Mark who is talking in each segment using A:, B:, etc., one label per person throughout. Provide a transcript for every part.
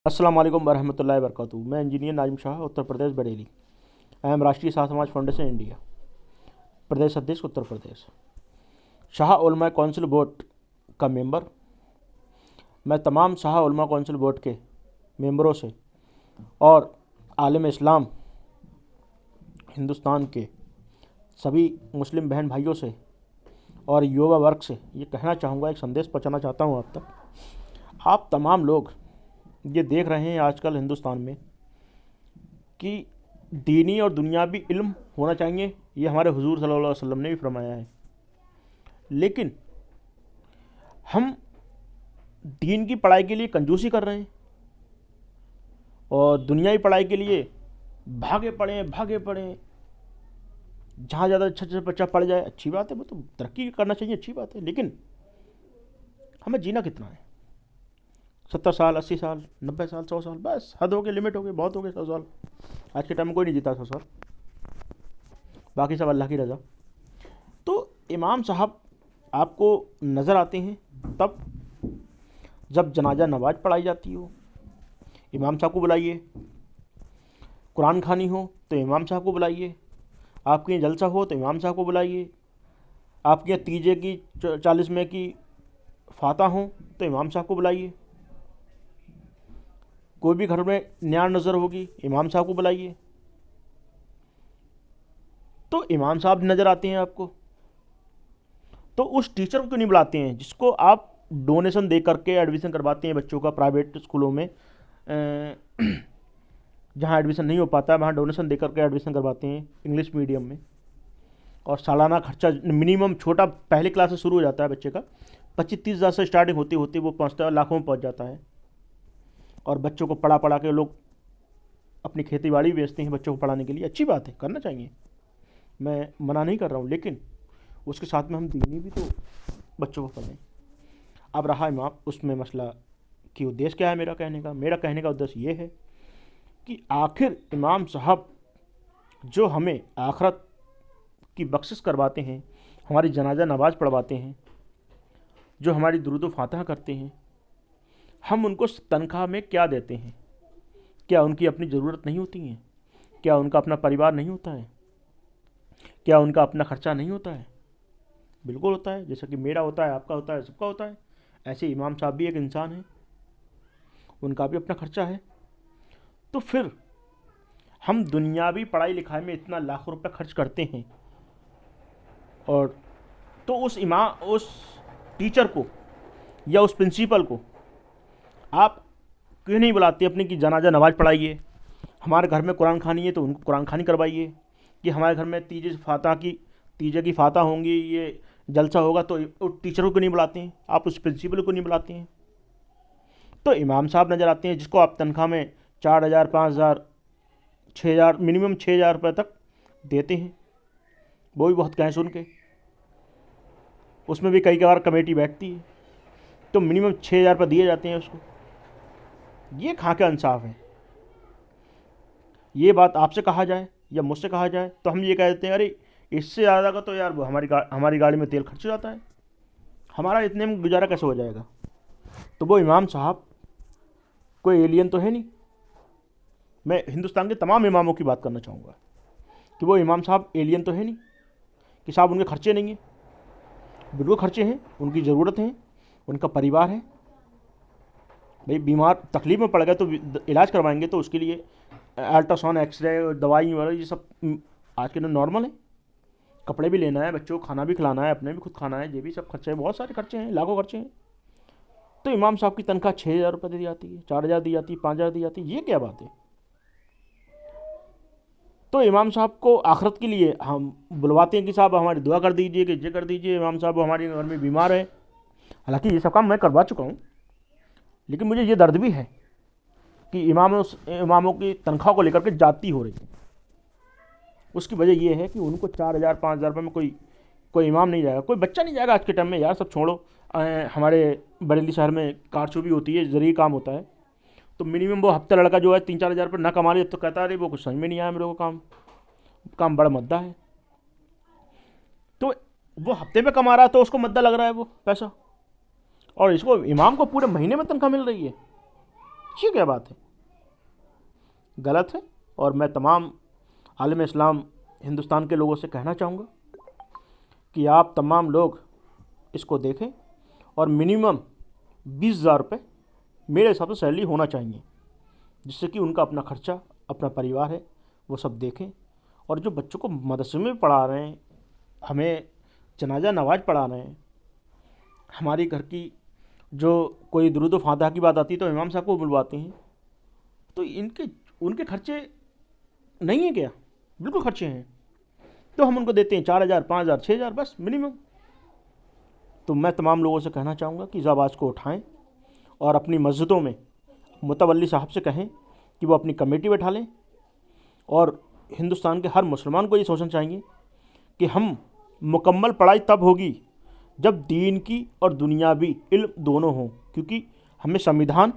A: अस्सलाम वालेकुम वरहमतुल्लाहि वबरकातुहू। मैं इंजीनियर नाजिम शाह, उत्तर प्रदेश बरेली। एम राष्ट्रीय शाह समाज फाउंडेशन इंडिया, प्रदेश अध्यक्ष उत्तर प्रदेश, शाह उलमा काउंसिल बोर्ड का मेंबर। मैं तमाम शाह उलमा काउंसिल बोर्ड के मेंबरों से और आलिम इस्लाम हिंदुस्तान के सभी मुस्लिम बहन भाइयों से और युवा वर्ग से ये कहना चाहूँगा, एक संदेश पहुँचाना चाहता हूँ आप तक। आप तमाम लोग ये देख रहे हैं आजकल हिंदुस्तान में कि दीनी और दुनियावी इल्म होना चाहिए, ये हमारे हुजूर सल्लल्लाहु अलैहि वसल्लम ने भी फरमाया है। लेकिन हम दीन की पढ़ाई के लिए कंजूसी कर रहे हैं और दुनियावी पढ़ाई के लिए भागे पड़े। जहाँ ज़्यादा अच्छा अच्छा बच्चा पढ़ जाए अच्छी बात है, वो तो तरक्की करना चाहिए, अच्छी बात है। लेकिन हमें जीना कितना है? 70 साल, 80 साल, 90 साल, 100 साल, बस हद हो गई, लिमिट हो गई, बहुत हो गए 100 साल। आज के टाइम में कोई नहीं जीता 100 साल, बाकी सब अल्लाह की रज़ा। तो इमाम साहब आपको नज़र आते हैं तब जब जनाजा नमाज पढ़ाई जाती हो, इमाम साहब को बुलाइए। कुरान खानी हो तो इमाम साहब को बुलाइए। आपके यहाँ जलसा हो तो इमाम साहब को बुलाइए। आपके यहाँ तीजे की 40वें की फाता हो तो इमाम साहब को बुलाइए। कोई भी घर में न्यार नज़र होगी, इमाम साहब को बुलाइए। तो इमाम साहब नज़र आते हैं आपको, तो उस टीचर को क्यों नहीं बुलाते हैं जिसको आप डोनेशन दे करके एडमिशन करवाते हैं बच्चों का प्राइवेट स्कूलों में? जहाँ एडमिशन नहीं हो पाता है वहाँ डोनेशन दे करके एडमिशन करवाते हैं इंग्लिश मीडियम में। और सालाना खर्चा मिनिमम छोटा पहले क्लास से शुरू हो जाता है बच्चे का, 25-30 हज़ार से स्टार्टिंग होती होती वो 5 लाखों में पहुँच जाता है। और बच्चों को पढ़ा के लोग अपनी खेती बाड़ी बेचते हैं बच्चों को पढ़ाने के लिए। अच्छी बात है, करना चाहिए, मैं मना नहीं कर रहा हूँ, लेकिन उसके साथ में हम दीनी भी तो बच्चों को पढ़ाएं। अब रहा इमाम उसमें मसला कि उद्देश्य क्या है मेरा कहने का उद्देश्य ये है कि आखिर इमाम साहब जो हमें आखरत की बख्शिश करवाते हैं, हमारी जनाजा नमाज पढ़वाते हैं, जो हमारी दुरूद फातिहा करते हैं, हम उनको तनख्वाह में क्या देते हैं? क्या उनकी अपनी ज़रूरत नहीं होती है? क्या उनका अपना परिवार नहीं होता है? क्या उनका अपना खर्चा नहीं होता है? बिल्कुल होता है, जैसा कि मेरा होता है, आपका होता है, सबका होता है। ऐसे इमाम साहब भी एक इंसान है, उनका भी अपना खर्चा है। तो फिर हम दुनियावी पढ़ाई लिखाई में इतना लाखों रुपए खर्च करते हैं और तो उस टीचर को या उस प्रिंसिपल को आप क्यों नहीं बुलाते अपने की जनाजा नमाज पढ़ाइए? हमारे घर में कुरान खानी है तो उनको कुरान खानी करवाइए। कि हमारे घर में तीजे की फाता होंगी, ये जलसा होगा, तो टीचरों को नहीं बुलाते हैं, आप उस प्रिंसिपल को नहीं बुलाते हैं। तो इमाम साहब नज़र आते हैं जिसको आप तनख्वाह में 4,000, 5,000, 6,000, मिनिमम 6,000 रुपये तक देते हैं। वो भी बहुत कहें सुन के, उसमें भी कई बार कमेटी बैठती है, तो मिनिमम 6,000 रुपये दिए जाते हैं उसको। ये कहाँ का इंसाफ है? ये बात आपसे कहा जाए या मुझसे कहा जाए तो हम ये कह देते हैं अरे इससे ज़्यादा का तो यार वो हमारी गाड़ी में तेल खर्च हो जाता है, हमारा इतने में गुजारा कैसे हो जाएगा? तो वो इमाम साहब कोई एलियन तो है नहीं। मैं हिंदुस्तान के तमाम इमामों की बात करना चाहूँगा कि वो इमाम साहब एलियन तो है नहीं कि साहब उनके खर्चे नहीं हैं। बिल्कुल खर्चे हैं, उनकी ज़रूरत है, उनका परिवार है। भाई बीमार तकलीफ़ में पड़ गए तो इलाज करवाएंगे, तो उसके लिए अल्ट्रासाउंड, एक्सरे, दवाई वगैरह ये सब आज के दिन नॉर्मल है। कपड़े भी लेना है, बच्चों को खाना भी खिलाना है, अपने भी खुद खाना है, ये भी सब खर्चे हैं, बहुत सारे खर्चे हैं, लाखों खर्चे हैं। तो इमाम साहब की तनख्वाह 6,000 रुपये दी जाती है, 4,000 दी जाती है, 5,000 दी जाती है, ये क्या बात है? तो इमाम साहब को आखिरत के लिए हम बुलवाते हैं कि साहब हमारी दुआ कर दीजिए, कि ये कर दीजिए, इमाम साहब हमारे घर में बीमार है। हालांकि ये सब काम मैं करवा चुका हूँ, लेकिन मुझे ये दर्द भी है कि इमामों की तनख्वाह को लेकर के जाती हो रही है। उसकी वजह यह है कि उनको 4,000, 5,000 रुपये में कोई इमाम नहीं जाएगा, कोई बच्चा नहीं जाएगा आज के टाइम में। यार सब छोड़ो, हमारे बरेली शहर में कारचोबी होती है, ज़रिए काम होता है, तो मिनिमम वो हफ्ते लड़का जो है 3-4 हज़ार रुपये ना कमा ले तो कहता है अरे वो कुछ समझ में नहीं आया मेरे को, काम बड़ा मद्दा है। तो वो हफ्ते में कमा रहा है तो उसको मद्दा लग रहा है वो पैसा, और इसको इमाम को पूरे महीने में तनख्वाह मिल रही है। ये क्या बात है? गलत है। और मैं तमाम आलम इस्लाम हिंदुस्तान के लोगों से कहना चाहूँगा कि आप तमाम लोग इसको देखें और मिनिमम 20,000 रुपये मेरे हिसाब से सैलरी होना चाहिए, जिससे कि उनका अपना खर्चा, अपना परिवार है वो सब देखें। और जो बच्चों को मदरसे में पढ़ा रहे हैं, हमें जनाजा नवाज पढ़ा रहे हैं, हमारी घर की जो कोई दुरूद फातिहा की बात आती है तो इमाम साहब को बुलवाते हैं, तो इनके उनके खर्चे नहीं है क्या? बिल्कुल खर्चे हैं। तो हम उनको देते हैं 4,000, 5,000, 6,000 बस मिनिमम। तो मैं तमाम लोगों से कहना चाहूँगा कि इस आवाज़ को उठाएं और अपनी मस्जिदों में मुतवल्ली साहब से कहें कि वो अपनी कमेटी बैठा लें। और हिंदुस्तान के हर मुसलमान को ये सोचना चाहिए कि हम मुकम्मल पढ़ाई तब होगी जब दीन की और दुनियावी इल्म दोनों हों, क्योंकि हमें संविधान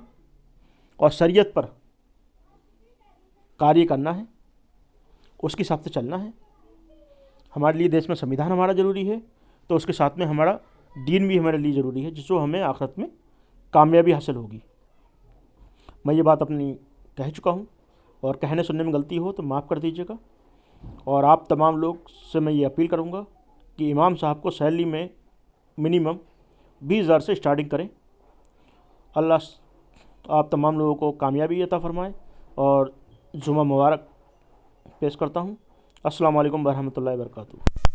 A: और शरीयत पर कार्य करना है, उसके हिसाब से चलना है। हमारे लिए देश में संविधान हमारा ज़रूरी है, तो उसके साथ में हमारा दीन भी हमारे लिए ज़रूरी है, जिससे हमें आखिरत में कामयाबी हासिल होगी। मैं ये बात अपनी कह चुका हूँ, और कहने सुनने में गलती हो तो माफ़ कर दीजिएगा। और आप तमाम लोग से मैं ये अपील करूँगा कि इमाम साहब को सैलरी में मिनिमम 20,000 से स्टार्टिंग करें। अल्लाह आप तमाम लोगों को कामयाबी अता फ़रमाए और जुमा मुबारक पेश करता हूँ। अस्सलाम वालेकुम वरहमतुल्लाहि वबरकातुहू।